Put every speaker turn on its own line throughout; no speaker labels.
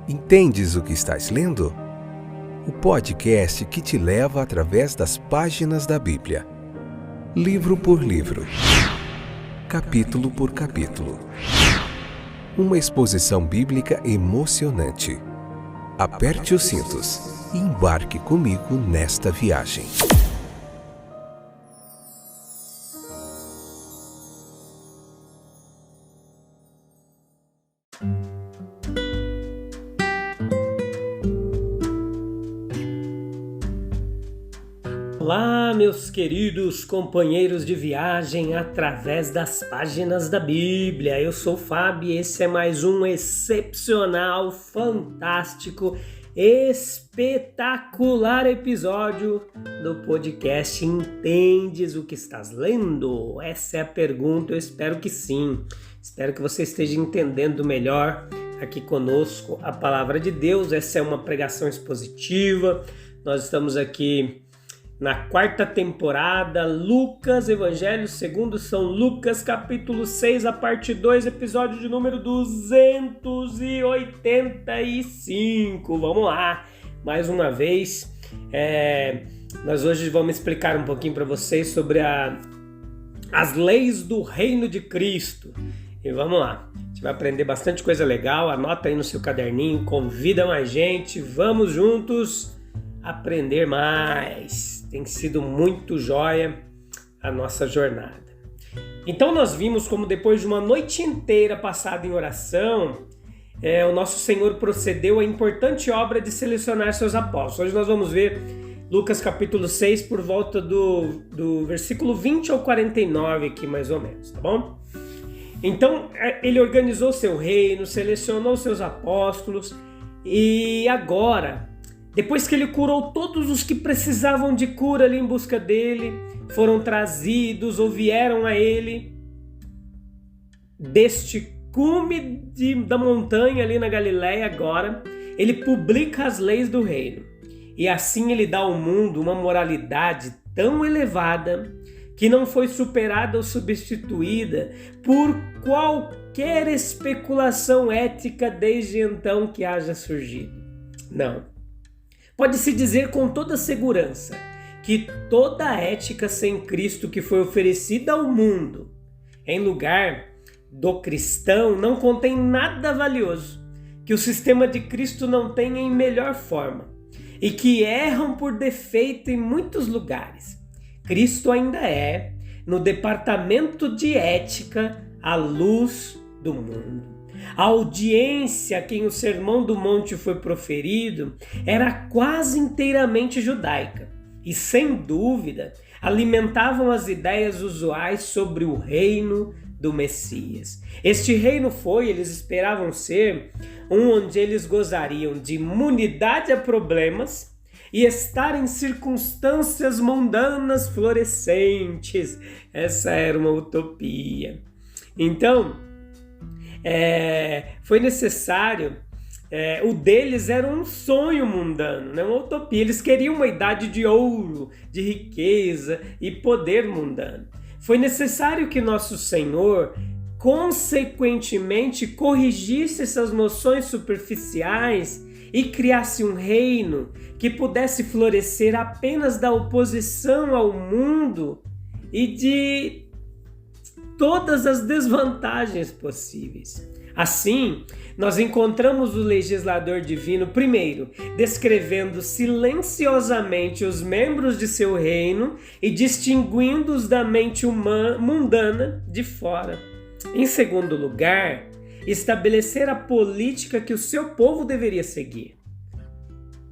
Entendes o que estás lendo? O podcast que te leva através das páginas da Bíblia. Livro por livro. Capítulo por capítulo. Uma exposição bíblica emocionante. Aperte os cintos e embarque comigo nesta viagem.
Olá, meus queridos companheiros de viagem através das páginas da Bíblia. Eu sou o Fábio e esse é mais um excepcional, fantástico, espetacular episódio do podcast Entendes o que estás lendo? Essa é a pergunta, eu espero que sim. Espero que você esteja entendendo melhor aqui conosco a palavra de Deus. Essa é uma pregação expositiva. Nós estamos aqui na 4ª temporada, Lucas, Evangelho segundo São Lucas, capítulo 6, a parte 2, episódio de número 285. Vamos lá, mais uma vez. Nós hoje vamos explicar um pouquinho para vocês sobre as leis do reino de Cristo. E vamos lá, a gente vai aprender bastante coisa legal. Anota aí no seu caderninho, convida mais gente, vamos juntos aprender mais. Tem sido muito jóia a nossa jornada. Então nós vimos como depois de uma noite inteira passada em oração, o nosso Senhor procedeu à importante obra de selecionar seus apóstolos. Hoje nós vamos ver Lucas capítulo 6 por volta do versículo 20 ao 49 aqui mais ou menos, tá bom? Então ele organizou seu reino, selecionou seus apóstolos e agora, depois que ele curou todos os que precisavam de cura ali em busca dele, foram trazidos ou vieram a ele deste cume da montanha ali na Galileia agora, ele publica as leis do reino. E assim ele dá ao mundo uma moralidade tão elevada que não foi superada ou substituída por qualquer especulação ética desde então que haja surgido. Não. Pode-se dizer com toda segurança que toda a ética sem Cristo que foi oferecida ao mundo em lugar do cristão não contém nada valioso que o sistema de Cristo não tenha em melhor forma e que erram por defeito em muitos lugares. Cristo ainda é, no departamento de ética, a luz do mundo. A audiência a quem o Sermão do Monte foi proferido era quase inteiramente judaica e, sem dúvida, alimentavam as ideias usuais sobre o reino do Messias. Este reino eles esperavam ser onde eles gozariam de imunidade a problemas e estar em circunstâncias mundanas florescentes. Essa era uma utopia. Então, foi necessário, o deles era um sonho mundano, né? Uma utopia. Eles queriam uma idade de ouro, de riqueza e poder mundano. Foi necessário que nosso Senhor, consequentemente, corrigisse essas noções superficiais e criasse um reino que pudesse florescer apenas da oposição ao mundo e de todas as desvantagens possíveis. Assim, nós encontramos o legislador divino, primeiro, descrevendo silenciosamente os membros de seu reino e distinguindo-os da mente mundana de fora. Em segundo lugar, estabelecer a política que o seu povo deveria seguir.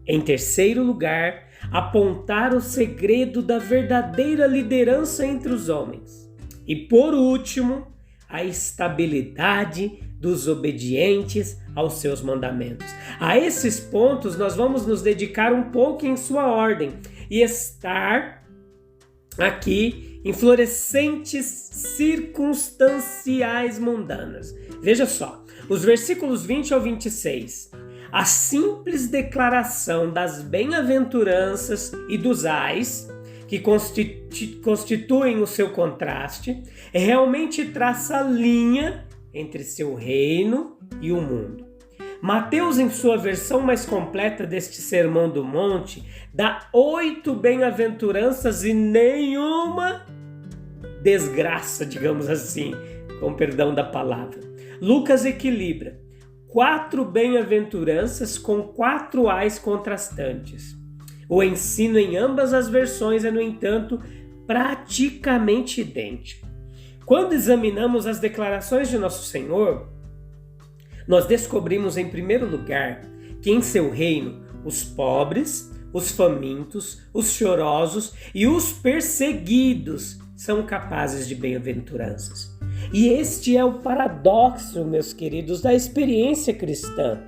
Em terceiro lugar, apontar o segredo da verdadeira liderança entre os homens. E por último, a estabilidade dos obedientes aos seus mandamentos. A esses pontos nós vamos nos dedicar um pouco em sua ordem e estar aqui em florescentes circunstanciais mundanas. Veja só, os versículos 20 ao 26. A simples declaração das bem-aventuranças e dos ais que constituem o seu contraste, realmente traça a linha entre seu reino e o mundo. Mateus, em sua versão mais completa deste Sermão do Monte, dá 8 bem-aventuranças e nenhuma desgraça, digamos assim, com perdão da palavra. Lucas equilibra 4 bem-aventuranças com 4 ais contrastantes. O ensino em ambas as versões é, no entanto, praticamente idêntico. Quando examinamos as declarações de Nosso Senhor, nós descobrimos, em primeiro lugar, que em seu reino os pobres, os famintos, os chorosos e os perseguidos são capazes de bem-aventuranças. E este é o paradoxo, meus queridos, da experiência cristã,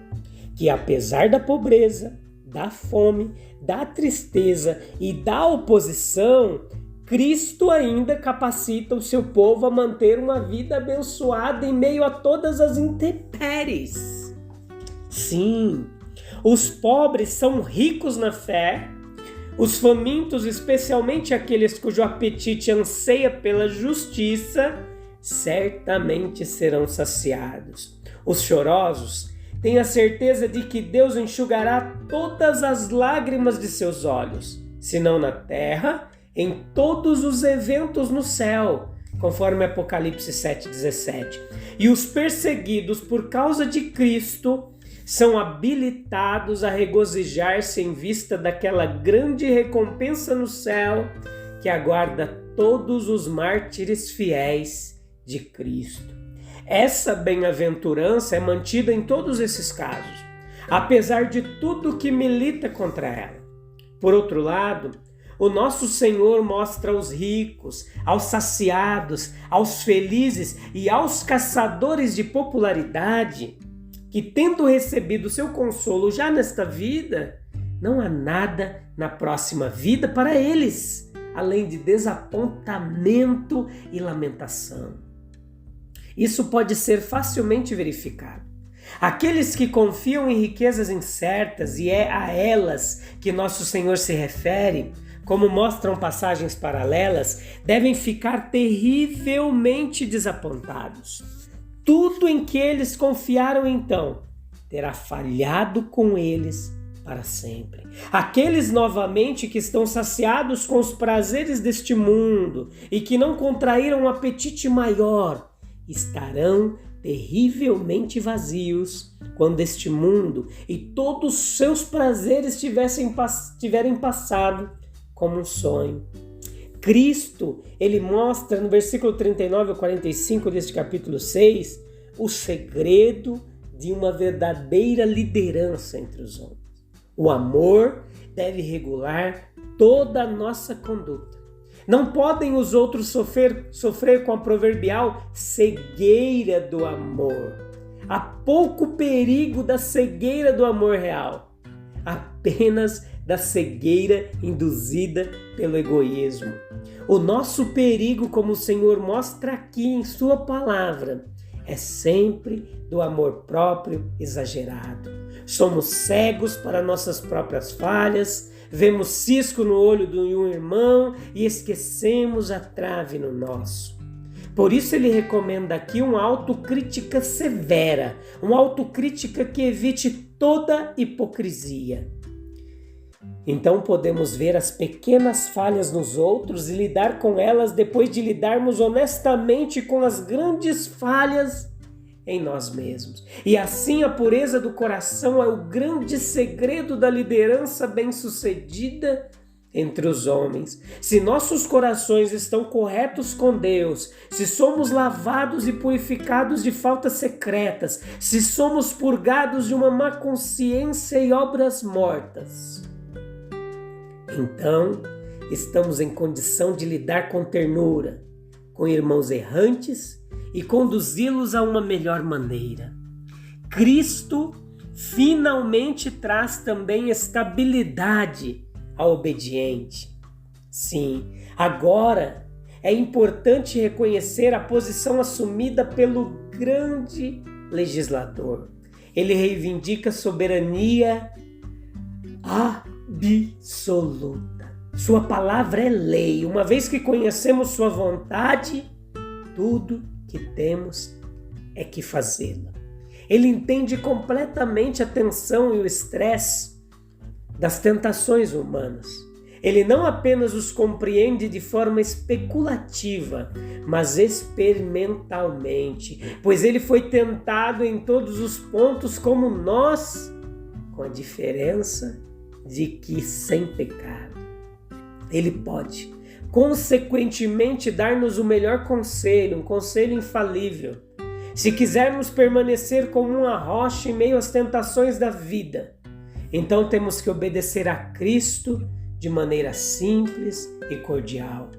que apesar da pobreza, da fome, da tristeza e da oposição, Cristo ainda capacita o seu povo a manter uma vida abençoada em meio a todas as intempéries. Sim, os pobres são ricos na fé, os famintos, especialmente aqueles cujo apetite anseia pela justiça, certamente serão saciados. Os chorosos têm a certeza de que Deus enxugará todas as lágrimas de seus olhos, se não na terra, em todos os eventos no céu, conforme Apocalipse 7,17. E os perseguidos por causa de Cristo são habilitados a regozijar-se em vista daquela grande recompensa no céu que aguarda todos os mártires fiéis de Cristo. Essa bem-aventurança é mantida em todos esses casos, apesar de tudo que milita contra ela. Por outro lado, o nosso Senhor mostra aos ricos, aos saciados, aos felizes e aos caçadores de popularidade que, tendo recebido seu consolo já nesta vida, não há nada na próxima vida para eles, além de desapontamento e lamentação. Isso pode ser facilmente verificado. Aqueles que confiam em riquezas incertas, e é a elas que nosso Senhor se refere, como mostram passagens paralelas, devem ficar terrivelmente desapontados. Tudo em que eles confiaram então terá falhado com eles para sempre. Aqueles novamente que estão saciados com os prazeres deste mundo e que não contraíram um apetite maior, estarão terrivelmente vazios quando este mundo e todos os seus prazeres tiverem passado como um sonho. Cristo, ele mostra no versículo 39 ao 45 deste capítulo 6, o segredo de uma verdadeira liderança entre os homens. O amor deve regular toda a nossa conduta. Não podem os outros sofrer com a proverbial cegueira do amor. Há pouco perigo da cegueira do amor real, apenas da cegueira induzida pelo egoísmo. O nosso perigo, como o Senhor mostra aqui em sua palavra, é sempre do amor próprio exagerado. Somos cegos para nossas próprias falhas, vemos cisco no olho de um irmão e esquecemos a trave no nosso. Por isso ele recomenda aqui uma autocrítica severa, uma autocrítica que evite toda hipocrisia. Então podemos ver as pequenas falhas nos outros e lidar com elas depois de lidarmos honestamente com as grandes falhas em nós mesmos. E assim a pureza do coração é o grande segredo da liderança bem-sucedida entre os homens. Se nossos corações estão corretos com Deus, se somos lavados e purificados de faltas secretas, se somos purgados de uma má consciência e obras mortas, então estamos em condição de lidar com ternura com irmãos errantes e conduzi-los a uma melhor maneira. Cristo finalmente traz também estabilidade ao obediente. Sim, agora é importante reconhecer a posição assumida pelo grande legislador. Ele reivindica soberania absoluta. Sua palavra é lei. Uma vez que conhecemos sua vontade, tudo que temos é que fazê-la. Ele entende completamente a tensão e o estresse das tentações humanas. Ele não apenas os compreende de forma especulativa, mas experimentalmente, pois ele foi tentado em todos os pontos como nós, com a diferença de que sem pecado. Ele pode, consequentemente, dar-nos o melhor conselho, um conselho infalível. Se quisermos permanecer como uma rocha em meio às tentações da vida, então temos que obedecer a Cristo de maneira simples e cordial.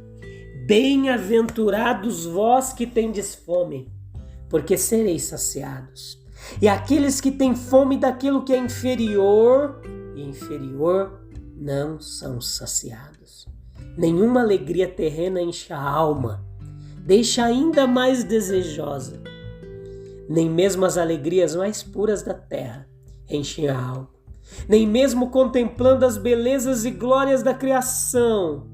Bem-aventurados vós que tendes fome, porque sereis saciados. E aqueles que têm fome daquilo que é inferior não são saciados. Nenhuma alegria terrena enche a alma, deixa ainda mais desejosa. Nem mesmo as alegrias mais puras da terra enchem a alma. Nem mesmo contemplando as belezas e glórias da criação,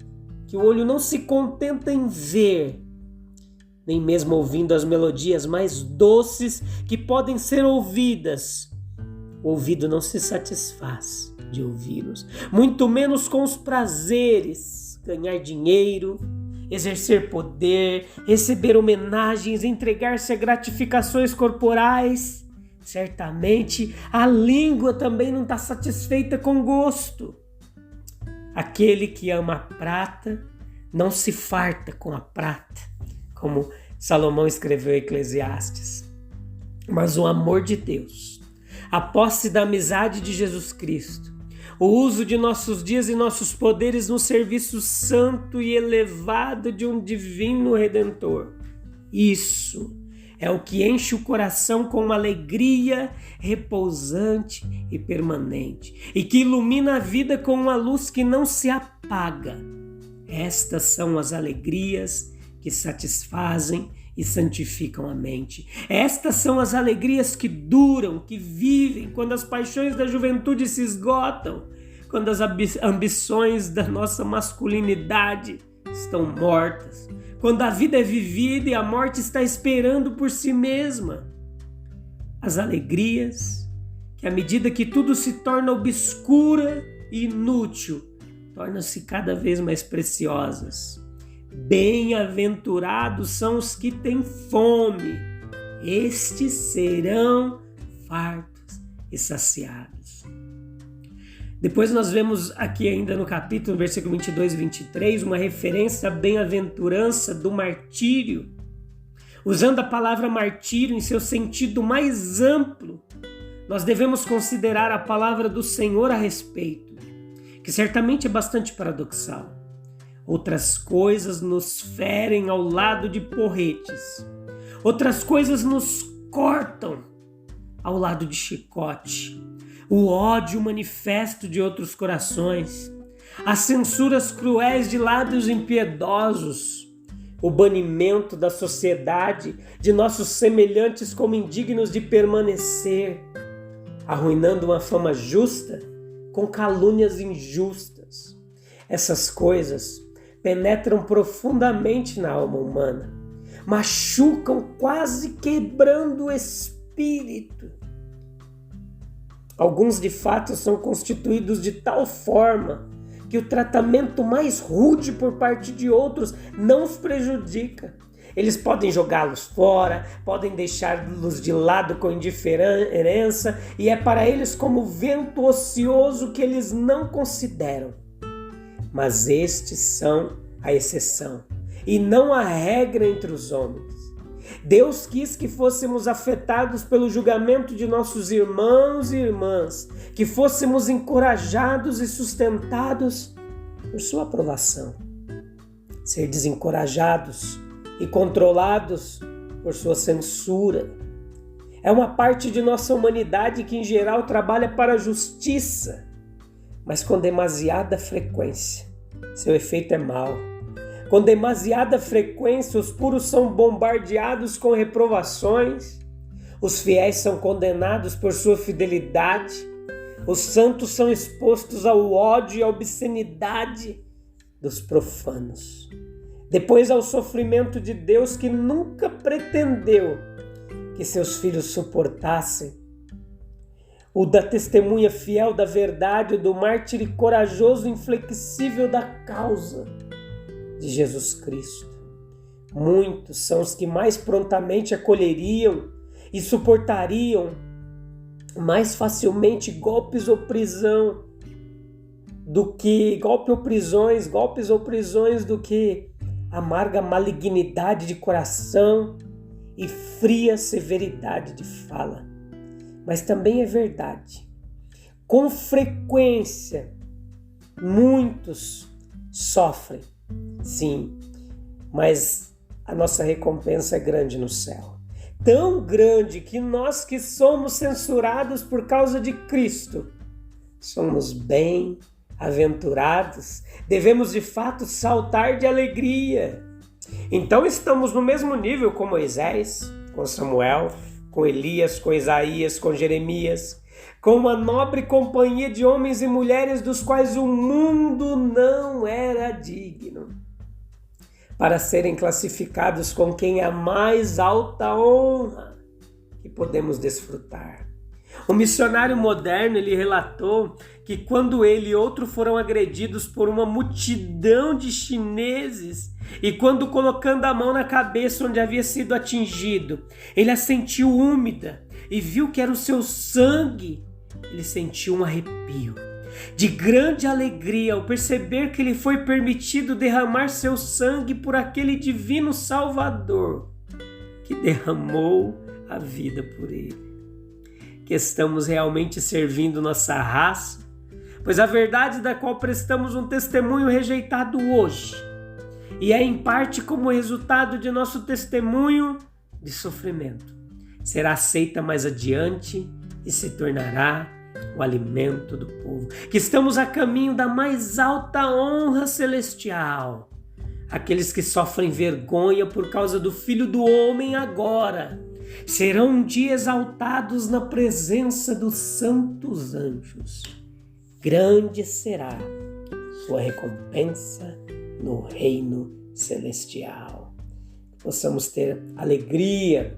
que o olho não se contenta em ver, nem mesmo ouvindo as melodias mais doces que podem ser ouvidas, o ouvido não se satisfaz de ouvi-los, muito menos com os prazeres, ganhar dinheiro, exercer poder, receber homenagens, entregar-se a gratificações corporais. Certamente a língua também não está satisfeita com gosto. Aquele que ama a prata não se farta com a prata, como Salomão escreveu em Eclesiastes. Mas o amor de Deus, a posse da amizade de Jesus Cristo, o uso de nossos dias e nossos poderes no serviço santo e elevado de um divino Redentor, isso é o que enche o coração com uma alegria repousante e permanente, e que ilumina a vida com uma luz que não se apaga. Estas são as alegrias que satisfazem e santificam a mente. Estas são as alegrias que duram, que vivem quando as paixões da juventude se esgotam, quando as ambições da nossa masculinidade estão mortas, quando a vida é vivida e a morte está esperando por si mesma. As alegrias que, à medida que tudo se torna obscura e inútil, tornam-se cada vez mais preciosas. Bem-aventurados são os que têm fome, estes serão fartos e saciados. Depois nós vemos aqui ainda no capítulo, versículo 22 e 23, uma referência à bem-aventurança do martírio. Usando a palavra martírio em seu sentido mais amplo, nós devemos considerar a palavra do Senhor a respeito, que certamente é bastante paradoxal. Outras coisas nos ferem ao lado de porretes. Outras coisas nos cortam ao lado de chicote. O ódio manifesto de outros corações. As censuras cruéis de lábios impiedosos. O banimento da sociedade de nossos semelhantes como indignos de permanecer. Arruinando uma fama justa com calúnias injustas. Essas coisas penetram profundamente na alma humana, machucam quase quebrando o espírito. Alguns de fato são constituídos de tal forma que o tratamento mais rude por parte de outros não os prejudica. Eles podem jogá-los fora, podem deixá-los de lado com indiferença, e é para eles como vento ocioso que eles não consideram. Mas estes são a exceção e não a regra entre os homens. Deus quis que fôssemos afetados pelo julgamento de nossos irmãos e irmãs, que fôssemos encorajados e sustentados por sua aprovação. Ser desencorajados e controlados por sua censura é uma parte de nossa humanidade que em geral trabalha para a justiça, mas com demasiada frequência seu efeito é mau. Com demasiada frequência os puros são bombardeados com reprovações, os fiéis são condenados por sua fidelidade, os santos são expostos ao ódio e à obscenidade dos profanos. Depois ao sofrimento de Deus que nunca pretendeu que seus filhos suportassem. O da testemunha fiel da verdade, o do mártir corajoso, inflexível da causa de Jesus Cristo. Muitos são os que mais prontamente acolheriam e suportariam mais facilmente golpes ou prisões do que amarga malignidade de coração e fria severidade de fala. Mas também é verdade, com frequência, muitos sofrem, sim, mas a nossa recompensa é grande no céu. Tão grande que nós que somos censurados por causa de Cristo, somos bem-aventurados, devemos de fato saltar de alegria. Então estamos no mesmo nível com Moisés, com Samuel, com Elias, com Isaías, com Jeremias, com uma nobre companhia de homens e mulheres dos quais o mundo não era digno, para serem classificados com quem é a mais alta honra que podemos desfrutar. O missionário moderno, ele relatou que quando ele e outro foram agredidos por uma multidão de chineses, e quando colocando a mão na cabeça onde havia sido atingido, ele a sentiu úmida e viu que era o seu sangue, ele sentiu um arrepio de grande alegria ao perceber que lhe foi permitido derramar seu sangue por aquele divino Salvador que derramou a vida por ele. Que estamos realmente servindo nossa raça, pois a verdade da qual prestamos um testemunho rejeitado hoje, e é em parte como resultado de nosso testemunho de sofrimento, será aceita mais adiante e se tornará o alimento do povo, que estamos a caminho da mais alta honra celestial. Aqueles que sofrem vergonha por causa do Filho do Homem agora, serão um dia exaltados na presença dos santos anjos. Grande será sua recompensa no reino celestial. Possamos ter alegria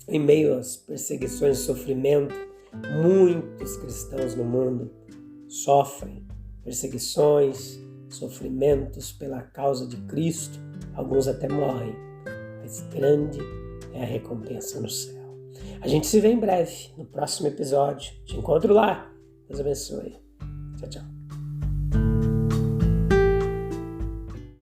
em meio às perseguições e sofrimento. Muitos cristãos no mundo sofrem perseguições, sofrimentos pela causa de Cristo. Alguns até morrem, mas grande é a recompensa no céu. A gente se vê em breve, no próximo episódio. Te encontro lá. Deus abençoe. Tchau, tchau.